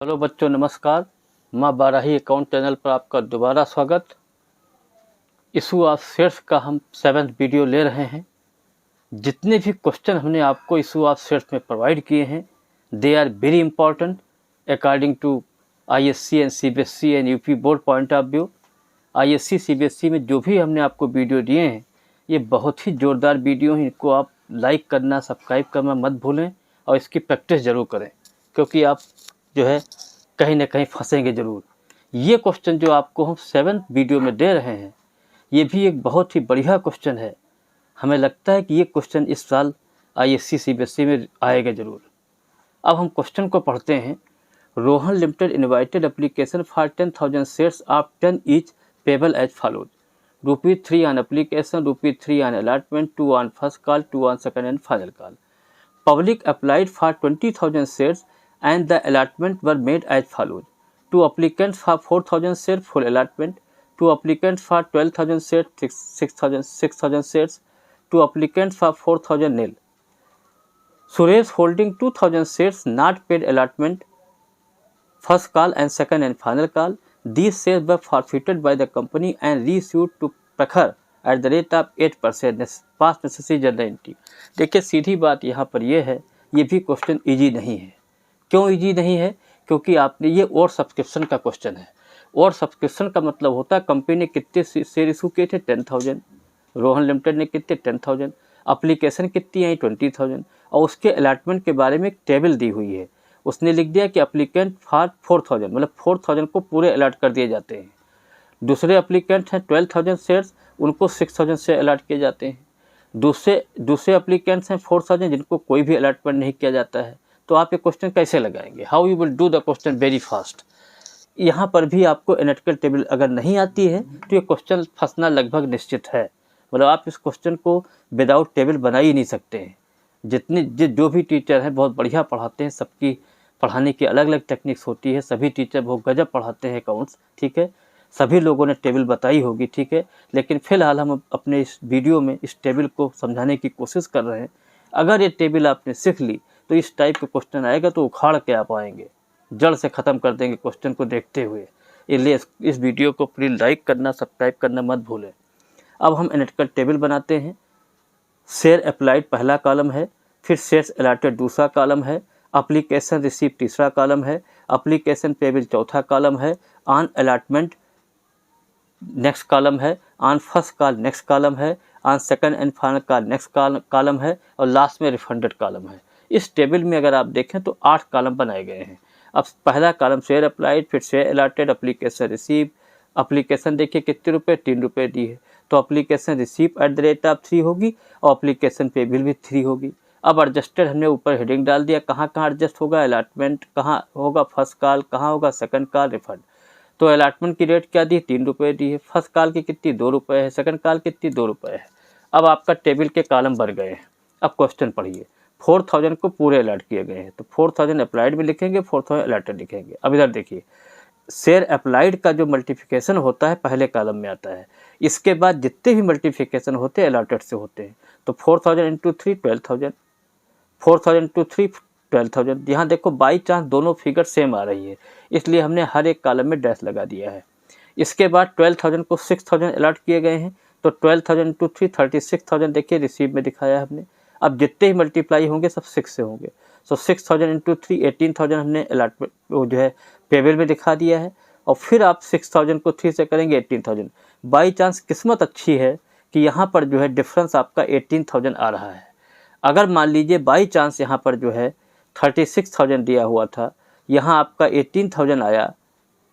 Hello बच्चों, नमस्कार। माँ बाराही अकाउंट चैनल पर आपका दोबारा स्वागत। इशू ऑफ शेयर्स का हम 7th वीडियो ले रहे हैं। जितने भी क्वेश्चन हमने आपको इशू ऑफ शेयर्स में प्रोवाइड किए हैं, they are very important according to ISC and CBSE and UP board point of view. ISC CBSE में जो भी हमने आपको वीडियो दिए हैं, ये बहुत ही ज़ोरदार वीडियो हैं। इनको आप लाइक करना, सब्सक्राइब करना मत भूलें और इसकी प्रैक्टिस ज़रूर करें, क्योंकि आप जो है कहीं ना कहीं फंसेंगे ज़रूर। ये क्वेश्चन जो आपको हम 7th वीडियो में दे रहे हैं, ये भी एक बहुत ही बढ़िया क्वेश्चन है। हमें लगता है कि ये क्वेश्चन इस साल आईएससी सीबीएसई में आएगा ज़रूर। अब हम क्वेश्चन को पढ़ते हैं। Rohan limited invited application for 10,000 shares of 10 each payable as follows: ₹3 on application, ₹3 on allotment, 2 on first call, 2 on second and final call. Public applied for 20,000 shares and the allotment were made as follows: 2 applicants for 4,000 shares full allotment, 2 applicants for 12,000 shares 6,000 shares, 2 applicants for 4,000 nil. Suresh holding 2,000 shares not paid allotment, first call and second and final call. These shares were forfeited by the company and reissued to Prakhar at the rate of 8% past necessary general entry. देखिए, सीधी बात यहाँ पर यह है, ये भी question easy नहीं है। क्यों इजी नहीं है? क्योंकि आपने ये और सब्सक्रिप्शन का क्वेश्चन है। और सब्सक्रिप्शन का मतलब होता है कंपनी ने कितने शेयर इशू किए थे, 10,000। रोहन लिमिटेड ने कितने, 10,000। अप्लीकेशन कितनी आई, 20,000। और उसके अलॉटमेंट के बारे में एक टेबल दी हुई है। उसने लिख दिया कि अप्लीकेंट फॉर 4,000, मतलब 4,000 को पूरे अलॉट कर दिए जाते हैं। दूसरे अप्लीकेंट हैं 12,000 शेयर्स, उनको 6,000 से अलॉट किए जाते हैं। दूसरे अप्लीकेंट्स हैं 4,000, जिनको कोई भी अलॉटमेंट नहीं किया जाता है। तो आप ये क्वेश्चन कैसे लगाएंगे? How you will do the question very fast. यहाँ पर भी आपको एनालिटिकल टेबल अगर नहीं आती है तो ये क्वेश्चन फंसना लगभग निश्चित है। मतलब आप इस क्वेश्चन को विदाउट टेबल बना ही नहीं सकते हैं। जो भी टीचर हैं बहुत बढ़िया पढ़ाते हैं, सबकी पढ़ाने की अलग अलग टेक्निक्स होती है। सभी टीचर बहुत गजब पढ़ाते हैं अकाउंट्स, ठीक है। सभी लोगों ने टेबल बताई होगी, ठीक है। लेकिन फ़िलहाल हम अपने इस वीडियो में इस टेबल को समझाने की कोशिश कर रहे हैं। अगर ये टेबल आपने सीख ली तो इस टाइप का क्वेश्चन आएगा तो उखाड़ के आप आएंगे, जड़ से ख़त्म कर देंगे क्वेश्चन को देखते हुए। इसलिए इस वीडियो को प्लीज़ लाइक करना, सब्सक्राइब करना मत भूलें। अब हम एनालिटिकल टेबल बनाते हैं। शेयर अप्लाइड पहला कॉलम है, फिर शेयर्स अलॉटेड दूसरा कॉलम है, अप्लीकेशन रिसीव तीसरा कॉलम है, अप्लीकेशन पेबल चौथा कॉलम है, ऑन अलॉटमेंट नेक्स्ट कॉलम है, on first call next column है, on second and final call next column है, और लास्ट में रिफंडेड कॉलम है। इस टेबल में अगर आप देखें तो 8 कॉलम बनाए गए हैं। अब पहला कॉलम शेयर अप्लाइड, फिर share allotted, application receive. Application देखिए कितने रुपए, 3 रुपये दी है, तो application receive at the rate of 3 होगी और अप्लीकेशन पेबल भी 3 होगी। अब एडजस्टेड हमने ऊपर हेडिंग डाल दिया, कहाँ कहाँ एडजस्ट होगा, अलॉटमेंट कहाँ होगा, फर्स्ट कॉल कहाँ होगा, सेकंड कॉल, रिफंड। तो अलॉटमेंट की रेट क्या दी है, 3 रुपये दी है। फर्स्ट कॉल की कितनी, 2 रुपये है। सेकंड कॉल कितनी, 2 रुपये है। अब आपका टेबल के कॉलम भर गए हैं। अब क्वेश्चन पढ़िए। 4,000 को पूरे अलॉट किए गए हैं, तो 4,000 अप्लाइड में लिखेंगे, 4,000 अलॉटेड लिखेंगे। अब इधर देखिए, शेयर अप्लाइड का जो मल्टीप्लिकेशन होता है पहले कॉलम में आता है। इसके बाद जितने भी मल्टीप्लिकेशन होते हैं अलॉटेड से होते हैं। तो 4,000 इंटू 3 12,000, 4,000 इंटू 3 12,000। यहाँ देखो बाई चांस दोनों फिगर सेम आ रही है, इसलिए हमने हर एक कॉलम में डैश लगा दिया है। इसके बाद 12,000 को 6,000 अलॉट किए गए हैं, तो 12,000 इंटू 3 36,000 देखिए रिसीव में दिखाया हमने। अब जितने ही मल्टीप्लाई होंगे सब 6 से होंगे। सो 6,000 इंटू 3 18,000 हमने अलॉटमेंट वो जो है पेबल में दिखा दिया है। और फिर आप 6,000 को 3 से करेंगे 18,000। बाई चांस किस्मत अच्छी है कि यहाँ पर जो है डिफरेंस आपका 18,000 आ रहा है। अगर मान लीजिए बाई चांस यहाँ पर जो है 36,000 दिया हुआ था, यहाँ आपका 18,000 आया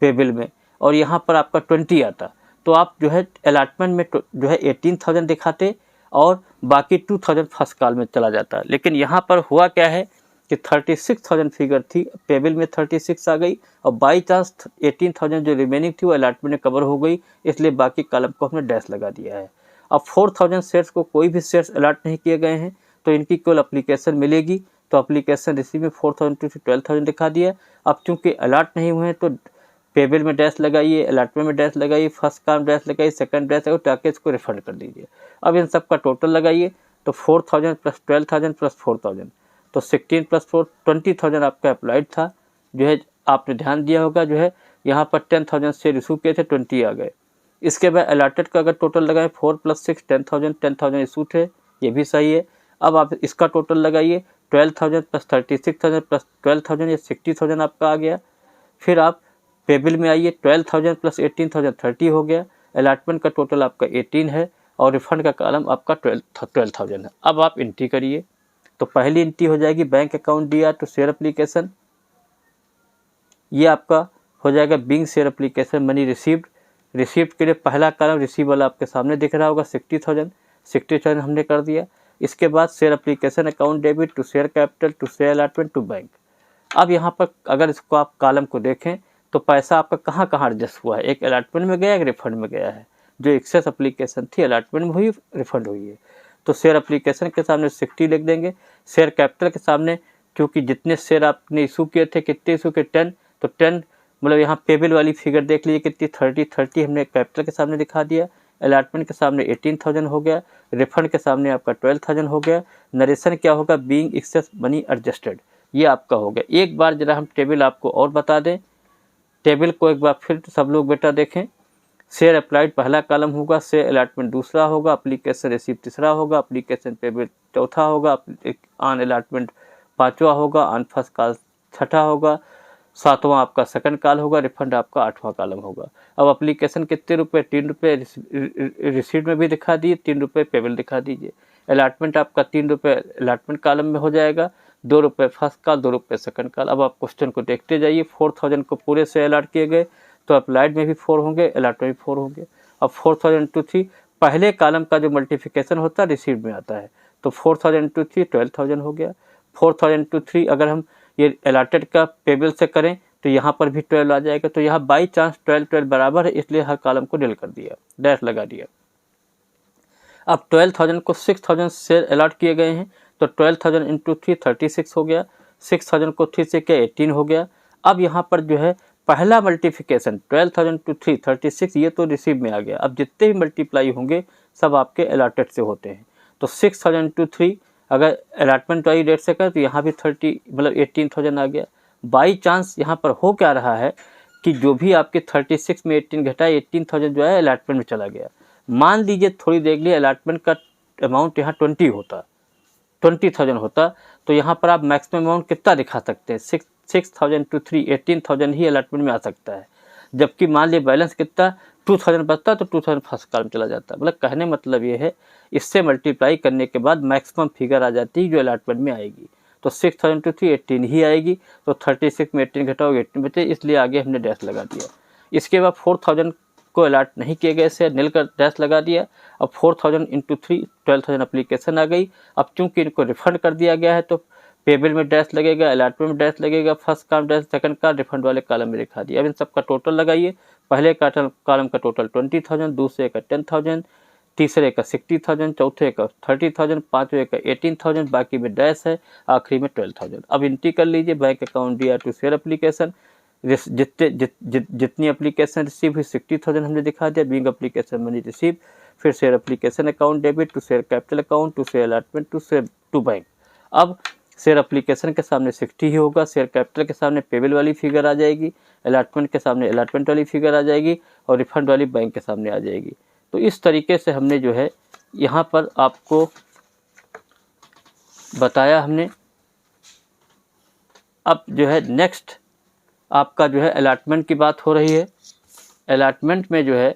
पेबल में और यहाँ पर आपका 20 आता, तो आप जो है अलॉटमेंट में जो है 18,000 दिखाते और बाकी 2,000 फर्स्ट कॉल में चला जाता। लेकिन यहाँ पर हुआ क्या है कि 36,000 फिगर थी, पेबल में 36 आ गई और बाई चांस 18,000 जो रिमेनिंग थी वो अलॉटमेंट में कवर हो गई, इसलिए बाकी कॉलम को हमने डैश लगा दिया है। अब 4,000 शेयर्स को कोई भी शेयर्स अलॉट नहीं किए गए हैं, तो इनकी केवल अप्लीकेशन मिलेगी। तो अप्लीकेशन रिसीव में 4,000 टू 12,000 दिखा दिया। अब चूंकि अलॉट नहीं हुए हैं तो पेबल में डैश लगाइए, अलॉटमेंट में डैश लगाइए, फर्स्ट कॉलम डैश लगाइए, सेकंड डैश लगाइए, ताकि इसको रिफंड कर दीजिए। अब इन सब का टोटल लगाइए, तो 4,000 प्लस 12,000 प्लस 4,000, तो 16 प्लस 4 20,000 आपका अप्लाइड था, जो है आपने ध्यान दिया होगा जो है यहाँ पर 10,000 शेयर इशू किए थे, 20 आ गए। इसके बाद अलॉटेड का अगर टोटल लगाएं 4 + 6 10,000 इशू थे, ये भी सही है। अब आप इसका टोटल लगाइए 12,000 + 36,000 + 12,000 या 60,000 आपका आ गया। फिर आप पेबिल में आइए 12,000 + 18,000 30 हो गया। अलॉटमेंट का टोटल आपका 18 है और रिफंड का कॉलम आपका 12,000 है। अब आप एंट्री करिए, तो पहली एंट्री हो जाएगी bank account DR to share application, ये आपका हो जाएगा being share application money received. Received के लिए पहला कॉलम रिसीव वाला आपके सामने दिख रहा होगा 60,000 हमने कर दिया। इसके बाद share application account debit to share capital to share allotment to bank. अब यहाँ पर अगर इसको आप कॉलम को देखें तो पैसा आपका कहाँ कहाँ एडजस्ट हुआ है, एक अलॉटमेंट में गया, एक रिफंड में गया है। जो एक्सेस एप्लीकेशन थी अलॉटमेंट में हुई, रिफंड हुई है। तो शेयर एप्लीकेशन के सामने 60 लिख देंगे। शेयर कैपिटल के सामने क्योंकि जितने शेयर आपने इशू किए थे, कितने इशू के 10, तो 10 मतलब यहाँ पेबल वाली फिगर देख लीजिए कितनी 30 हमने कैपिटल के सामने दिखा दिया। अलॉटमेंट के सामने 18,000 हो गया, रिफंड के सामने आपका 12,000 हो गया। नरेशन क्या होगा, बीइंग एक्सेस मनी एडजस्टेड, ये आपका हो गया। एक बार जरा हम टेबल आपको और बता दें, टेबल को एक बार फिर सब लोग बेटा देखें। शेयर अप्लाइड पहला कॉलम होगा, शेयर अलॉटमेंट दूसरा होगा, एप्लीकेशन रिसीव तीसरा होगा, एप्लीकेशन पेबल चौथा होगा, ऑन अलॉटमेंट पाँचवा होगा, ऑन फर्स्ट कॉल छठा होगा, सातवां आपका सेकंड कॉल होगा, रिफंड आपका 8वां कॉलम होगा। अब एप्लीकेशन कितने रुपए, 3 रुपये रिसीट में भी दिखा दिए, 3 रुपये पेबल दिखा दीजिए। अलॉटमेंट आपका 3 रुपये अलॉटमेंट कॉलम में हो जाएगा, 2 रुपये फर्स्ट कॉल, 2 रुपये सेकंड कॉल। अब आप क्वेश्चन को देखते जाइए। 4,000 को पूरे से अलॉट किए गए, तो अप्लाइड में भी 4 होंगे, अलॉट में भी 4 होंगे। अब 4,000 × 3 पहले कॉलम का जो मल्टीप्लिकेशन होता है रिसीट में आता है, तो 4,000 × 3 12,000 हो गया। 4,000 × 3 अगर हम ये अलॉटेड का पेबल से करें तो यहाँ पर भी 12 आ जाएगा। तो यहाँ बाई चांस 12 बराबर है, इसलिए हर कॉलम को डिल कर दिया, डैश लगा दिया। अब 12,000 को 6,000 शेयर अलॉट किए गए हैं, तो 12,000 × 3 36 हो गया। 6,000 को 3 से क्या 18 हो गया। अब यहाँ पर जो है पहला मल्टीप्लिकेशन 12,000 × 3 36, ये तो रिसीव में आ गया। अब जितने भी मल्टीप्लाई होंगे सब आपके अलॉटेड से होते हैं। तो 6,000 × 3 अगर अलॉटमेंट वाली डेट से करें तो यहाँ भी 30 मतलब 18,000 आ गया। बाई चांस यहाँ पर हो क्या रहा है कि जो भी आपके 36 में 18 घटा, 18,000 जो है अलॉटमेंट में चला गया। मान लीजिए थोड़ी देर लिए अलॉटमेंट का अमाउंट यहाँ 20 होता, 20,000 होता, तो यहाँ पर आप मैक्सिमम अमाउंट कितना दिखा सकते हैं, 6,000 × 3 18,000 ही अलॉटमेंट में आ सकता है। जबकि मान लीजिए बैलेंस कितना 2,000 बचता, तो 2,000 फर्स्ट कॉलम चला जाता। मतलब कहने मतलब ये है, इससे मल्टीप्लाई करने के बाद मैक्सिमम फिगर आ जाती है जो अलॉटमेंट में आएगी। तो 6,000 × 3 18 ही आएगी, तो 36 में 18 घटाओगे 18 बचे, इसलिए आगे हमने डैश लगा दिया। इसके बाद 4,000 को अलॉट नहीं किए गए से नील कर डैश लगा दिया। अब 4,000 × 3 12,000 एप्लीकेशन आ गई। अब चूंकि इनको रिफंड कर दिया गया है तो पेबल में डैश लगेगा, अलॉटमेंट में डैश लगेगा, फर्स्ट कॉलम डैश, सेकंड का रिफंड वाले कॉलम में दिखा दिया। अब इन सबका टोटल लगाइए। पहले कॉलम का टोटल 20,000, दूसरे का 10,000, तीसरे का 60,000, चौथे का 30,000, पाँचवें का 18,000, बाकी में डैश है, आखिरी में 12,000। अब एंट्री कर लीजिए bank account DR to share application. जितनी एप्लीकेशन रिसीव हुई 60,000 हमने दिखा दिया, बिंग एप्लीकेशन मनी रिसीव, फिर share application account debit to share capital account to share allotment to share to bank. अब शेयर एप्लीकेशन के सामने 60 ही होगा, शेयर कैपिटल के सामने पेबल वाली फिगर आ जाएगी, अलॉटमेंट के सामने अलॉटमेंट वाली फिगर आ जाएगी और रिफंड वाली बैंक के सामने आ जाएगी। तो इस तरीके से हमने जो है यहाँ पर आपको बताया हमने। अब जो है नेक्स्ट आपका जो है अलॉटमेंट की बात हो रही है। अलॉटमेंट में जो है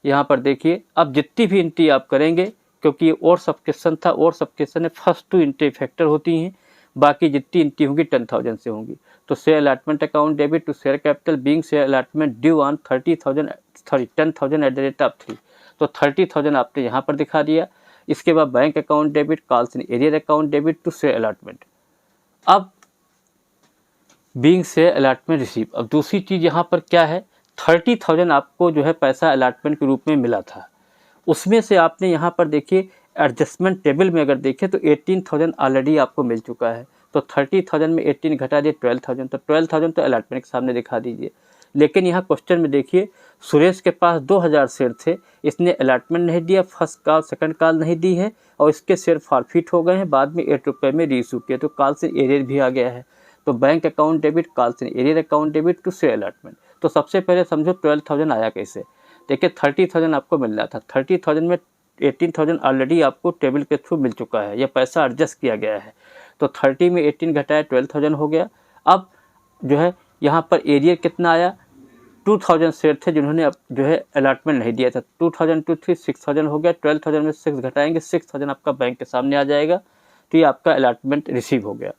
यहाँ पर देखिए, अब जितनी भी एंट्री आप करेंगे, क्योंकि ये और सब्सक्रिप्शन था, और सब्सक्रिप्शन में फर्स्ट 2 एंट्री फैक्टर होती हैं, बाकी जितनी एंट्री होंगी 10,000 से होंगी। तो share allotment account debit to share capital being share allotment due on 10,000 @ 3, तो 30,000 आपने यहाँ पर दिखा दिया। इसके बाद bank account debit, calls in arrear account debit to share allotment. अब बीइंग शेयर अलॉटमेंट रिसीव। अब दूसरी चीज़ यहाँ पर क्या है, 30,000 आपको जो है पैसा अलॉटमेंट के रूप में मिला था, उसमें से आपने यहाँ पर देखिए एडजस्टमेंट टेबल में अगर देखें तो 18,000 ऑलरेडी आपको मिल चुका है। तो 30,000 में 18 घटा दिए 12,000, तो 12,000 तो अलॉटमेंट के सामने दिखा दीजिए। लेकिन यहाँ क्वेश्चन में देखिए, सुरेश के पास 2,000 शेयर थे, इसने अलॉटमेंट नहीं दिया, फर्स्ट कॉल सेकंड कॉल नहीं दी है, और इसके शेयर फॉरफिट हो गए हैं, बाद में 8 रुपये में रीइशू किए, तो कॉल से एरियर भी आ गया है। तो bank account debit calls in arrear account debit to share allotment. तो सबसे पहले समझो 12,000 आया कैसे। देखिए 30,000 आपको मिल रहा था, 30,000 में 18,000 ऑलरेडी आपको टेबल के थ्रू मिल चुका है, ये पैसा एडजस्ट किया गया है। तो 30 में 18 घटाया 12,000 हो गया। अब जो है यहाँ पर एरियर कितना आया, 2,000 शेयर थे जिन्होंने अब जो है अलॉटमेंट नहीं दिया था। 2,000 टू 3 6,000 हो गया। 12,000 में 6 घटाएंगे, 6,000 आपका बैंक के सामने आ जाएगा। तो ये आपका अलॉटमेंट रिसीव हो गया।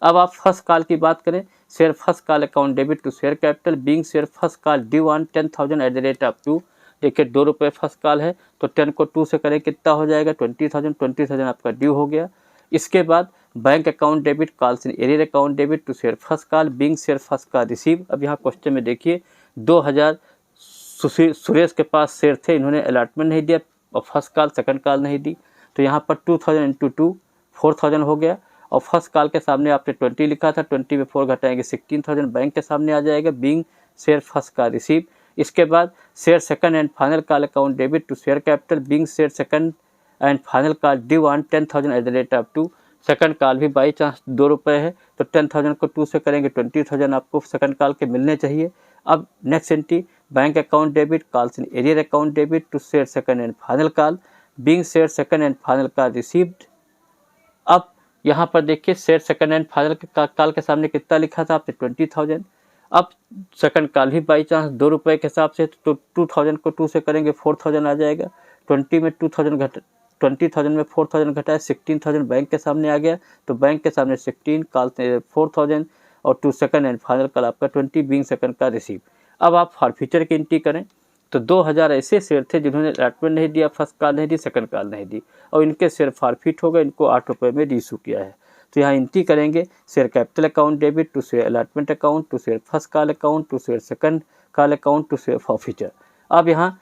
अब आप फर्स्ट कॉल की बात करें, share first call account debit to share capital being share first call due on 10,000 at the rate of 2। देखिए 2 रुपये फर्स्ट कॉल है, तो 10 को 2 से करें कितना हो जाएगा 20,000। 20,000 आपका ड्यू हो गया। इसके बाद bank account debit calls in arrear account debit to share first call being share first call receive. अब यहाँ क्वेश्चन में देखिए 2,000 सुरेश के पास शेयर थे, इन्होंने अलॉटमेंट नहीं दिया और फर्स्ट कॉल सेकंड कॉल नहीं दी। तो यहाँ पर 2,000 इंटू 2 4,000 हो गया। और फर्स्ट कॉल के सामने आपने 20 लिखा था, 20 में 4 घटाएंगे 16,000 बैंक के सामने आ जाएगा being share first call receive. इसके बाद share second and final call account debit to share capital being share second and final call due on 10,000 at the rate of 2। Second call भी बाई चांस 2 रुपये है, तो 10,000 को 2 से करेंगे 20,000 आपको सेकंड कॉल के मिलने चाहिए। अब next entry bank account debit calls in arrear account debit to share second and final call being share second and final call received. अब यहाँ पर देखिए share second and final call के सामने कितना लिखा था आपने 20,000। अब सेकंड कॉल भी बाई चांस 2 रुपये के हिसाब से, तो 2,000 को 2 से करेंगे 4,000 आ जाएगा। 20 में 20,000 में 4,000 घटाया 16,000 बैंक के सामने आ गया। तो बैंक के सामने 16 कॉल 4,000 और 2 सेकंड एंड फाइनल कॉल आपका 20 बीइंग सेकंड का रिसीव। अब आप फॉरफीचर की एंट्री करें, तो 2,000 ऐसे शेयर थे जिन्होंने अलॉटमेंट नहीं दिया, फर्स्ट कॉल नहीं दी, सेकंड कॉल नहीं दी और इनके शेयर फॉरफीट हो गए, इनको 8 रुपये में रीइशू किया है। तो यहाँ एंट्री करेंगे share capital account debit to share allotment account to share first call account to share second call account to share forfeiture. अब यहाँ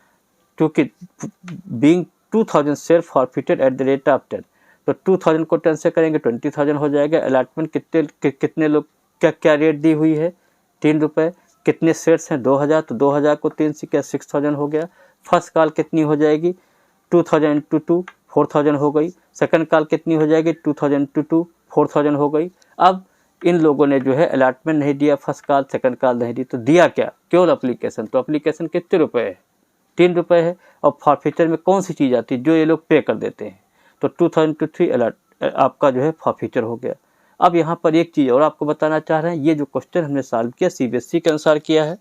क्योंकि being 2,000 share forfeited at the rate of 10, तो 2,000 को 10 से करेंगे 20,000 हो जाएगा। अलॉटमेंट कितने लोग क्या रेट दी हुई है 3 रुपये। कितने शेयर्स हैं 2,000, तो 2,000 को 3 से क्या 6,000 हो गया। फर्स्ट कॉल कितनी हो जाएगी 2,000 इंटू 2 4,000 हो गई। सेकंड कॉल कितनी हो जाएगी 2,000 इंटू 2 4,000 हो गई। अब इन लोगों ने जो है अलॉटमेंट नहीं दिया, फर्स्ट कॉल सेकंड कॉल नहीं दी, तो दिया क्या केवल एप्लीकेशन। तो एप्लीकेशन कितने रुपए है 3 रुपये है। और फॉरफीचर में कौन सी चीज़ आती है जो ये लोग पे कर देते हैं, तो 2,000 टू 3 आपका जो है फॉरफीचर हो गया। अब यहाँ पर एक चीज़ और आपको बताना चाह रहे हैं, ये जो क्वेश्चन हमने सॉल्व किया CBSE के अनुसार किया है।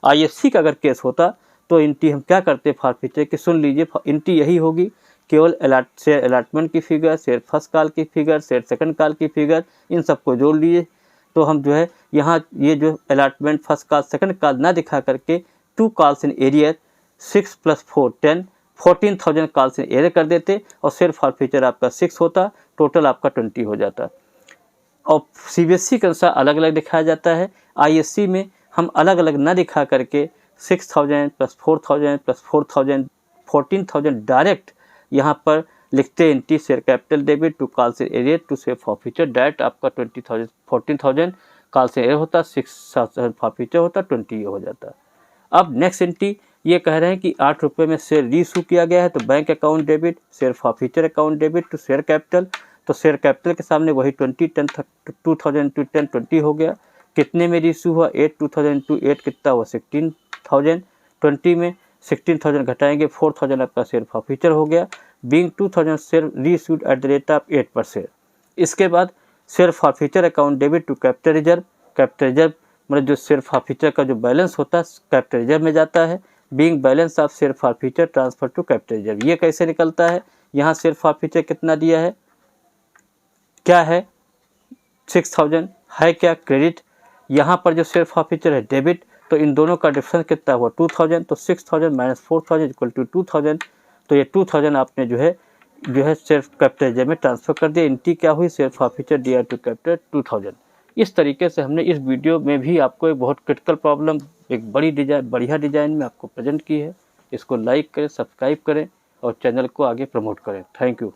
ISC का अगर केस होता तो एंट्री हम क्या करते फॉरफीचर की, सुन लीजिए एंट्री यही होगी, केवल शेयर अलॉटमेंट की फिगर, शेयर फर्स्ट कॉल की फिगर, शेयर सेकंड कॉल की फिगर, इन सबको जोड़ लीजिए। तो हम जो है यहाँ ये जो allotment first call second call ना दिखा करके 2 calls in arrear 6 + 4 10 14,000 calls in arrear कर देते और शेयर फॉरफीचर आपका 6 होता, टोटल आपका 20 हो जाता। और CBSE के अनुसार अलग अलग दिखाया जाता है। ISC में हम अलग अलग ना दिखा करके 6,000 + 4,000 + 4,000 14,000 डायरेक्ट यहाँ पर लिखते entry share capital debit to call से arrear to share forfeiture direct आपका 20,000 14,000 कॉल से एरियर होता, 6,000 फॉरफीचर होता, 20 ये हो जाता। अब नेक्स्ट एंट्री ये कह रहे हैं कि 8 रुपये में शेयर रीइशू किया गया है, तो bank account debit share forfeiture account debit to share capital, तो शेयर कैपिटल के सामने वही 20 10 2,000 × 10 20 हो गया। कितने में रीइशू हुआ 8, 2,000 × 8 कितना हुआ 16,000। 20 में 16,000 घटाएंगे 4,000 आपका शेयर फॉरफीचर हो गया। Being 2,000 share reissued at the rate of 8 पर शेयर। इसके बाद share forfeiture account debit to capital reserve, capital reserve मतलब जो शेयर फॉरफीचर का जो बैलेंस होता है कैपिटल रिजर्व में जाता है। Being balance of share forfeiture transfer to capital reserve, ये कैसे निकलता है, यहाँ शेयर फॉरफीचर कितना दिया है, क्या है 6,000 है क्या क्रेडिट, यहाँ पर जो शेयर फॉरफीचर है डेबिट, तो इन दोनों का डिफरेंस कितना हुआ 2,000, तो 6,000 - 4,000 = 2,000। तो ये 2,000 आपने जो है शेयर कैपिटल रिजर्व में ट्रांसफर कर दिया। एंट्री क्या हुई share forfeiture DI to capital 2,000। इस तरीके से हमने इस वीडियो में भी आपको एक बहुत क्रिटिकल प्रॉब्लम एक बढ़िया डिजाइन में आपको प्रेजेंट की है। इसको लाइक करें, सब्सक्राइब करें और चैनल को आगे प्रमोट करें। Thank you.